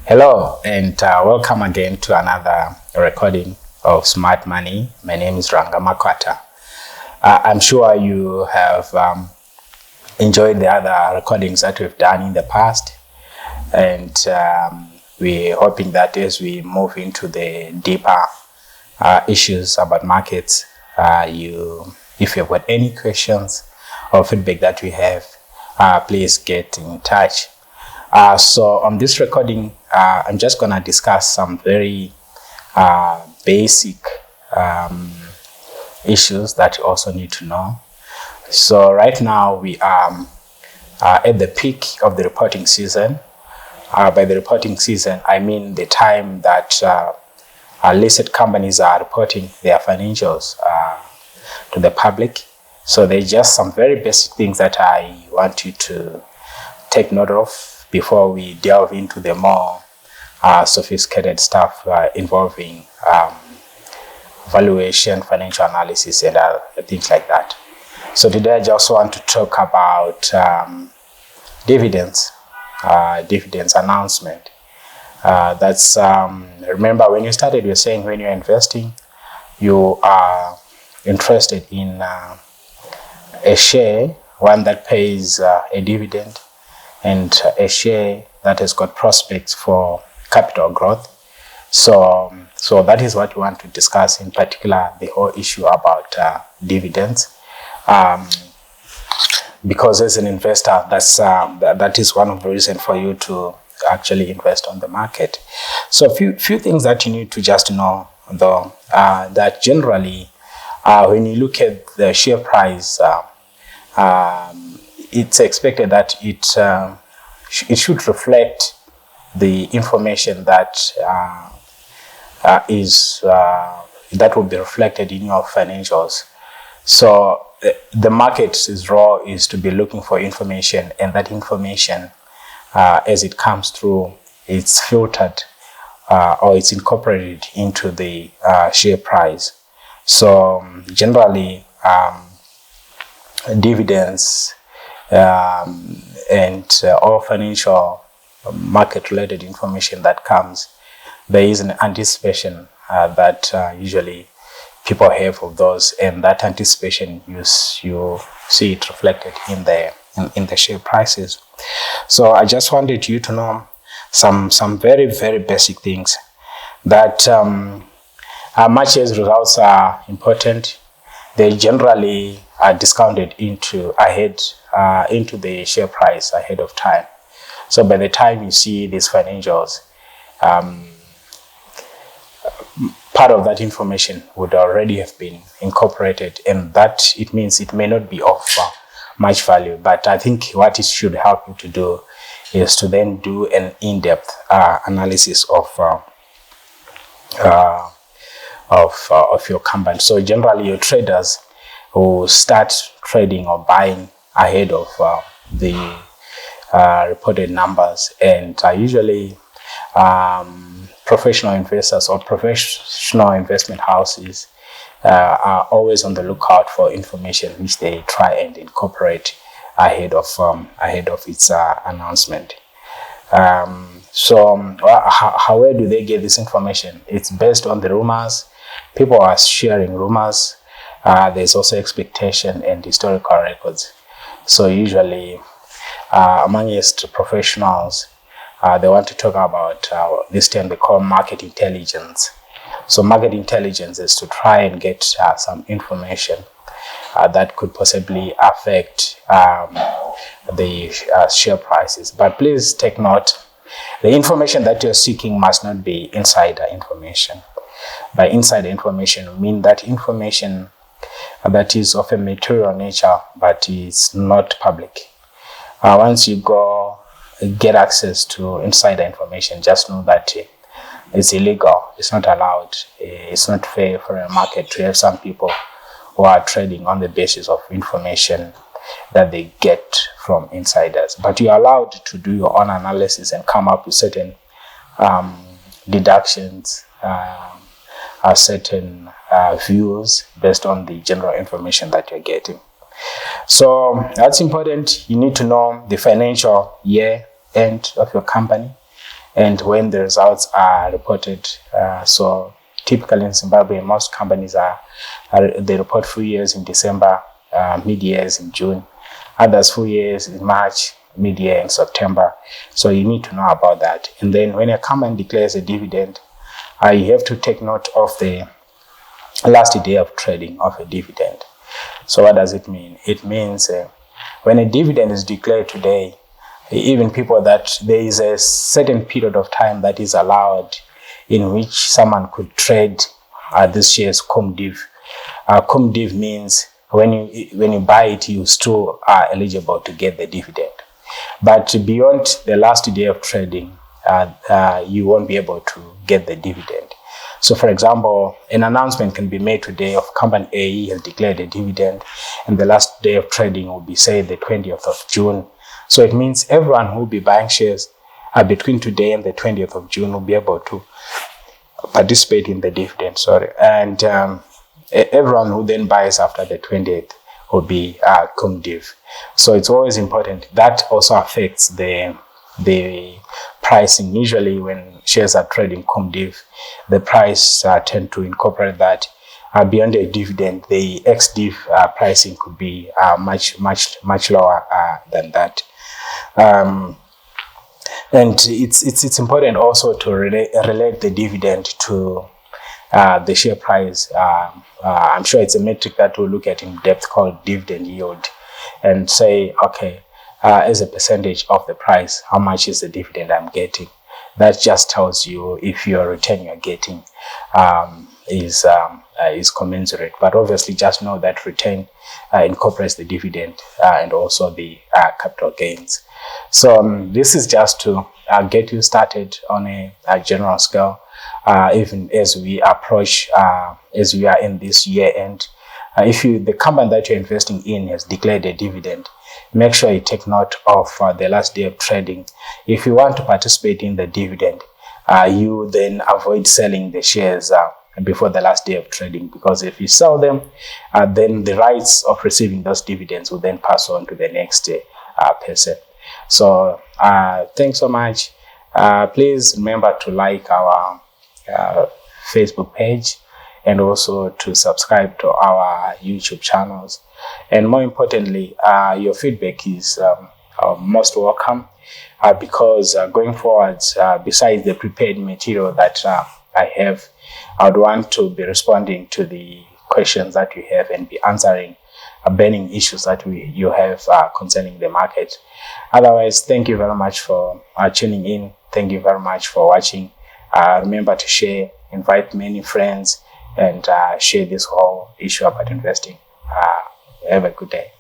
Hello and welcome again to another recording of Smart Money. My name is Ranga Makwata. I'm sure you have enjoyed the other recordings that we've done in the past, and we're hoping that as we move into the deeper issues about markets, if you have got any questions or feedback that we have, please get in touch. So on this recording, I'm just going to discuss some very basic issues that you also need to know. So right now we are at the peak of the reporting season. By the reporting season, I mean the time that listed companies are reporting their financials to the public. So there's just some very basic things that I want you to take note of before we delve into the more sophisticated stuff involving valuation, financial analysis, and things like that. So today I just want to talk about dividends announcement. That's remember, when you started, you're saying when you're investing, you are interested in a share, one that pays a dividend, and a share that has got prospects for capital growth. So that is what we want to discuss, in particular the whole issue about dividends, because as an investor, that is one of the reasons for you to actually invest on the market. So few things that you need to just know, though, that generally when you look at the share price, it's expected that it should reflect the information that that will be reflected in your financials. So the market's role is to be looking for information, and that information, as it comes through, it's filtered or it's incorporated into the share price. So generally, dividends and all financial market-related information that comes, there is an anticipation that usually people have of those, and that anticipation you see it reflected in the share prices. So I just wanted you to know some very, very basic things that much as results are important, they generally are discounted into the share price ahead of time. So by the time you see these financials, part of that information would already have been incorporated, and that it means it may not be of much value. But I think what it should help you to do is to then do an in-depth analysis of your company. So generally, your traders who start trading or buying ahead of the reported numbers, and usually professional investors or professional investment houses are always on the lookout for information which they try and incorporate ahead of its announcement. So where do they get this information? It's based on the rumors. People are sharing rumors. There's also expectation and historical records. So usually, amongst professionals, they want to talk about this term they call market intelligence. So market intelligence is to try and get some information that could possibly affect the share prices. But please take note, the information that you're seeking must not be insider information. By insider information, we mean that information that is of a material nature, but is not public. Once you get access to insider information, just know that it's illegal. It's not allowed. It's not fair for a market to have some people who are trading on the basis of information that they get from insiders. But you're allowed to do your own analysis and come up with certain deductions, certain views based on the general information that you're getting. So that's important. You need to know the financial year end of your company and when the results are reported. So typically in Zimbabwe, most companies they report full years in December, mid-years in June, others full years in March, mid-year in September. So you need to know about that. And then when a company declares a dividend, you have to take note of the last day of trading of a dividend. So what does it mean? It means when a dividend is declared today, even people that there is a certain period of time that is allowed in which someone could trade these shares cum div. Cum div means when you buy it, you still are eligible to get the dividend. But beyond the last day of trading, you won't be able to get the dividend. So for example, an announcement can be made today of company A has declared a dividend, and the last day of trading will be, say, the 20th of June. So it means everyone who will be buying shares between today and the 20th of June will be able to participate in the dividend, and everyone who then buys after the 20th will be cum div. So it's always important. That also affects the pricing. Usually when shares are trading cum div, the price tend to incorporate that. Beyond a dividend, the ex-div pricing could be much lower than that. And it's important also to relate the dividend to the share price. I'm sure it's a metric that we'll look at in depth called dividend yield, and say, okay, as a percentage of the price, how much is the dividend I'm getting? That just tells you if your return you're getting is commensurate. But obviously, just know that return incorporates the dividend and also the capital gains. So this is just to get you started on a general scale. Even as we approach, as we are in this year end, if the company that you're investing in has declared a dividend, make sure you take note of the last day of trading. If you want to participate in the dividend, you then avoid selling the shares before the last day of trading, because if you sell them, then the rights of receiving those dividends will then pass on to the next person. So thanks so much. Please remember to like our Facebook page, and also to subscribe to our YouTube channels. And more importantly, your feedback is most welcome, because going forward, besides the prepared material that I have, I would want to be responding to the questions that you have and be answering burning issues that you have concerning the market. Otherwise, thank you very much for tuning in. Thank you very much for watching. Remember to share, invite many friends, and share this whole issue about investing. Have a good day.